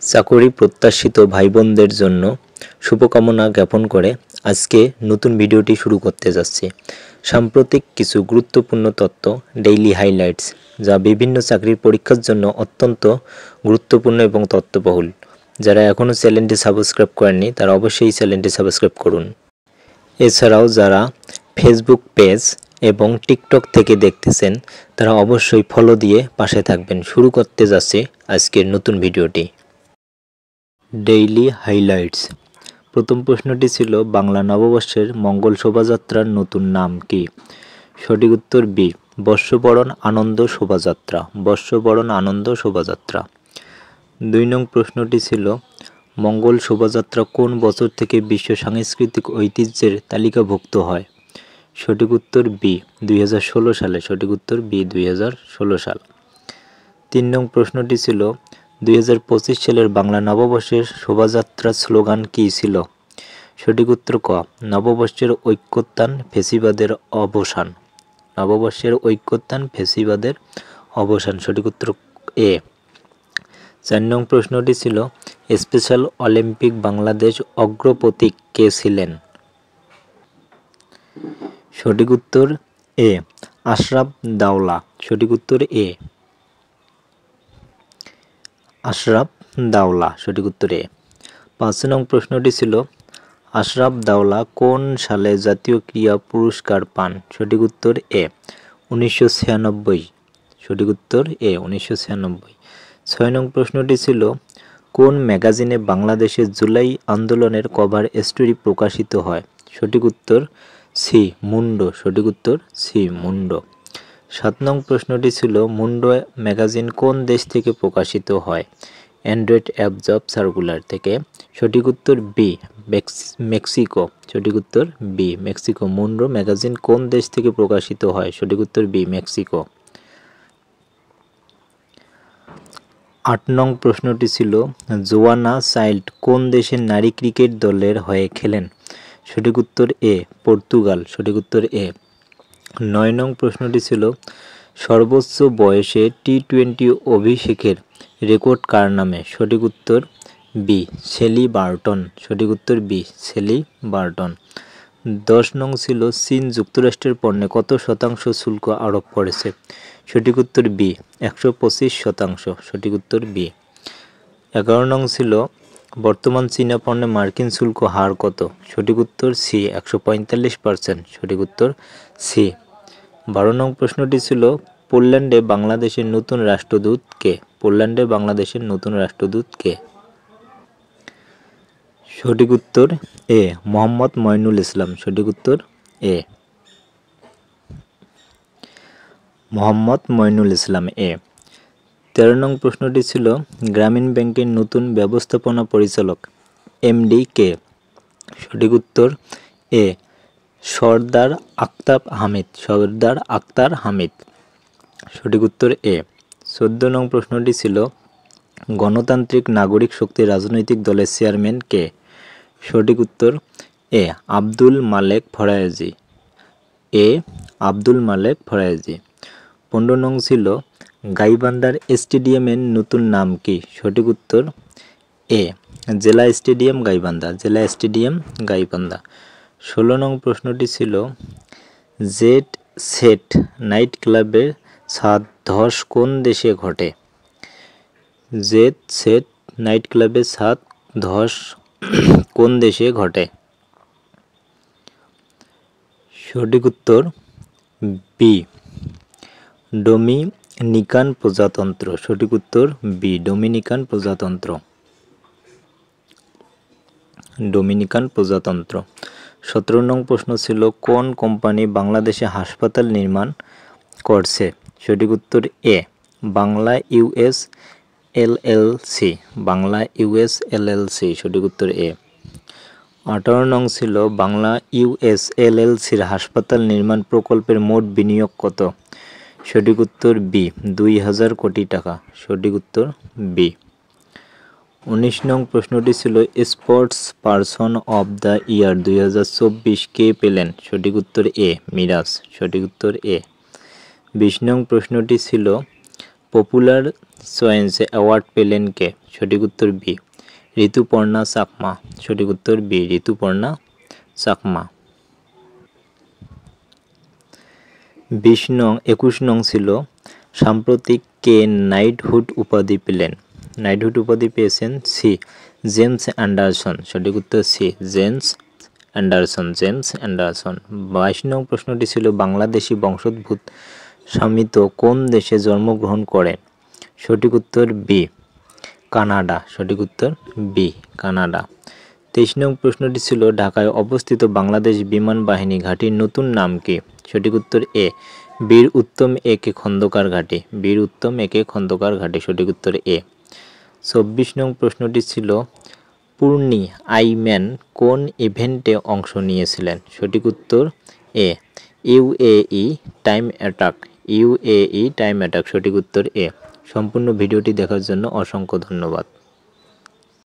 চাকরি প্রত্যাশিত ভাইবোনদের জন্য শুভকামনা জ্ঞাপন করে আজকে নতুন ভিডিওটি শুরু করতে যাচ্ছি। সাম্প্রতিক কিছু গুরুত্বপূর্ণ তথ্য, ডেইলি হাইলাইটস, যা বিভিন্ন চাকরির পরীক্ষার জন্য অত্যন্ত গুরুত্বপূর্ণ এবং তথ্যবহুল। যারা এখনও চ্যানেলটি সাবস্ক্রাইব করেননি তারা অবশ্যই চ্যানেলটি সাবস্ক্রাইব করুন। এছাড়াও যারা ফেসবুক পেজ এবং টিকটক থেকে দেখতেছেন তারা অবশ্যই ফলো দিয়ে পাশে থাকবেন। শুরু করতে যাচ্ছে আজকের নতুন ভিডিওটি। Daily highlights. প্রথম প্রশ্নটি ছিল, বাংলা নববর্ষের মঙ্গল শোভাযাত্রার নতুন নাম কি? সঠিক উত্তর বি, বর্ষবরণ আনন্দ শোভাযাত্রা। বর্ষবরণ আনন্দ শোভাযাত্রা। 2 নং প্রশ্নটি ছিল, মঙ্গল শোভাযাত্রা কোন বছর থেকে বিশ্ব সাংস্কৃতিক ঐতিহ্যের তালিকাভুক্ত হয়? সঠিক উত্তর বি, 2016 সালে। সঠিক উত্তর বি, 2016 সাল। 3 নং প্রশ্নটি ছিল, 2025 সালের বাংলা নববর্ষের শোভাযাত্রার স্লোগান কী ছিল? সঠিক উত্তর ক, নববর্ষের ঐক্যোত্থান ফ্যাসিবাদের অবসান। নববর্ষের ঐক্যোত্থান ফ্যাসিবাদের অবসান। সঠিক উত্তর এ। 4 নং প্রশ্নটি ছিল, স্পেশাল অলিম্পিক বাংলাদেশ অগ্রপথিক কে ছিলেন? সঠিক উত্তর এ, আশরাফ দাওলা। সঠিক উত্তর এ, আশরাফ দাওলা। সঠিক উত্তর এ। 5 নং প্রশ্নটি ছিল, আশরাফ দাওলা কোন সালে জাতীয় ক্রীড়া পুরস্কার পান? সঠিক উত্তর এ, 1996। সঠিক উত্তর এ, 1996। 6 নং প্রশ্নটি ছিল, কোন ম্যাগাজিনে বাংলাদেশের জুলাই আন্দোলনের কভার স্টোরি প্রকাশিত হয়? সঠিক উত্তর সি, মুন্ডো। সঠিক উত্তর সি, মুন্ডো। 7 নং প্রশ্নটি ছিল, মুন্ডো ম্যাগাজিন কোন দেশ থেকে প্রকাশিত হয়? অ্যান্ড্রয়েড অ্যাপ জব সার্কুলার থেকে। সঠিক উত্তর বি, মেক্সিকো। সঠিক উত্তর বি, মেক্সিকো। মুন্ডো ম্যাগাজিন কোন দেশ থেকে প্রকাশিত হয়? সঠিক উত্তর বি, মেক্সিকো। 8 নং প্রশ্নটি ছিল, জোয়ানা চাইল্ড কোন দেশের নারী ক্রিকেট দলের হয়ে খেলেন? সঠিক উত্তর এ, পর্তুগাল। সঠিক উত্তর এ। 9 নং প্রশ্নটি ছিল, সর্বোচ্চ বয়সে টি-20 অভিষেকের রেকর্ড কার নামে? সঠিক উত্তর বি, শেলি বার্টন। সঠিক উত্তর বি, শেলি বার্টন। 10 নং ছিল, চীন যুক্তরাষ্ট্রের পণ্যে কত শতাংশ শুল্ক আরোপ করেছে? সঠিক উত্তর বি, 125%। সঠিক উত্তর বি। 11 নং ছিল, বর্তমান চীনা পণ্যে মার্কিন শুল্ক হার কত? সঠিক উত্তর সি, 145%। সঠিক উত্তর সি। 12 নং প্রশ্নটি ছিল, পোল্যান্ডে বাংলাদেশের নতুন রাষ্ট্রদূত কে? পোল্যান্ডে বাংলাদেশের নতুন রাষ্ট্রদূত কে? সঠিক উত্তর এ, মোহাম্মদ মঈনুল ইসলাম। সঠিক উত্তর এ, মোহাম্মদ মঈনুল ইসলাম এ। 13 নং প্রশ্নটি ছিল, গ্রামীণ ব্যাংকের নতুন ব্যবস্থাপনা পরিচালক এমডি কে? সঠিক উত্তর এ, সরদার আক্তার হামিদ। সরদার আক্তার হামিদ। সঠিক উত্তর এ। 14 নং প্রশ্নটি ছিল, গণতান্ত্রিক নাগরিক শক্তি রাজনৈতিক দলের চেয়ারম্যান কে? সঠিক উত্তর এ, আব্দুল মালেক ফরাজি। এ, আব্দুল মালেক ফরাজি। 15 নং ছিল, গাইবান্ধার স্টেডিয়ামের নতুন নাম কি? সঠিক উত্তর এ, জেলা স্টেডিয়াম গাইবান্ধা। জেলা স্টেডিয়াম গাইবান্ধা। 16 নং প্রশ্নটি ছিল, জেট সেট নাইট ক্লাবের ছাদ ধস কোন দেশে ঘটে? জেট সেট নাইট ক্লাবের ছাদ ধস কোন দেশে ঘটে? সঠিক উত্তর বি, ডোমিনিকান প্রজাতন্ত্র। সঠিক উত্তর বি, ডোমিনিকান প্রজাতন্ত্র। ডোমিনিকান প্রজাতন্ত্র। 17 নং প্রশ্ন ছিল, কোন কোম্পানি বাংলাদেশে হাসপাতাল নির্মাণ করছে? সঠিক উত্তর A, Bangla US LLC. Bangla US LLC. সঠিক উত্তর এ। 18 নং ছিল, বাংলা ইউএস এলএলসির হাসপাতাল নির্মাণ প্রকল্পের মোট বিনিয়োগ কত? সঠিক উত্তর বি, 2000 কোটি টাকা। সঠিক উত্তর বি। 19 নং প্রশ্নটি ছিল, sports person of the year 2024 কে পেলেন? সঠিক উত্তর এ, মিরাজ। সঠিক উত্তর এ। 20 নং প্রশ্নটি ছিল, পপুলার সায়েন্সে অ্যাওয়ার্ড পেলেন কে? সঠিক উত্তর বি ঋতুপর্ণা চাকমা। সঠিক উত্তর বি ঋতুপর্ণা চাকমা। 21 নং ছিল সাম্প্রতিক কে নাইটহুড উপাধি পেলেন? নাইটহুড উপাধি পেয়েছেন সি জেমস অ্যান্ডারসন। সঠিক উত্তর সি জেমস অ্যান্ডারসন। 22 নং প্রশ্নটি ছিল বাংলাদেশি বংশোদ্ভূত স্বামীত কোন দেশে জন্মগ্রহণ করেন? সঠিক উত্তর বি কানাডা। সঠিক উত্তর বি কানাডা। 23 নং প্রশ্নটি ছিল ঢাকায় অবস্থিত বাংলাদেশ বিমান বাহিনী ঘাঁটির নতুন নাম কি? সঠিক উত্তর এ বীর উত্তম একে খন্দকার ঘাঁটি। বীর উত্তম একে খন্দকার ঘাঁটি। সঠিক উত্তর এ। 24 নং প্রশ্নটি ছিল পূর্ণি আইম্যান কোন ইভেন্টে অংশ নিয়েছিলেন? সঠিক উত্তর A UAE time attack. UAE time attack. সঠিক উত্তর এ। সম্পূর্ণ ভিডিওটি দেখার জন্য অসংখ্য ধন্যবাদ।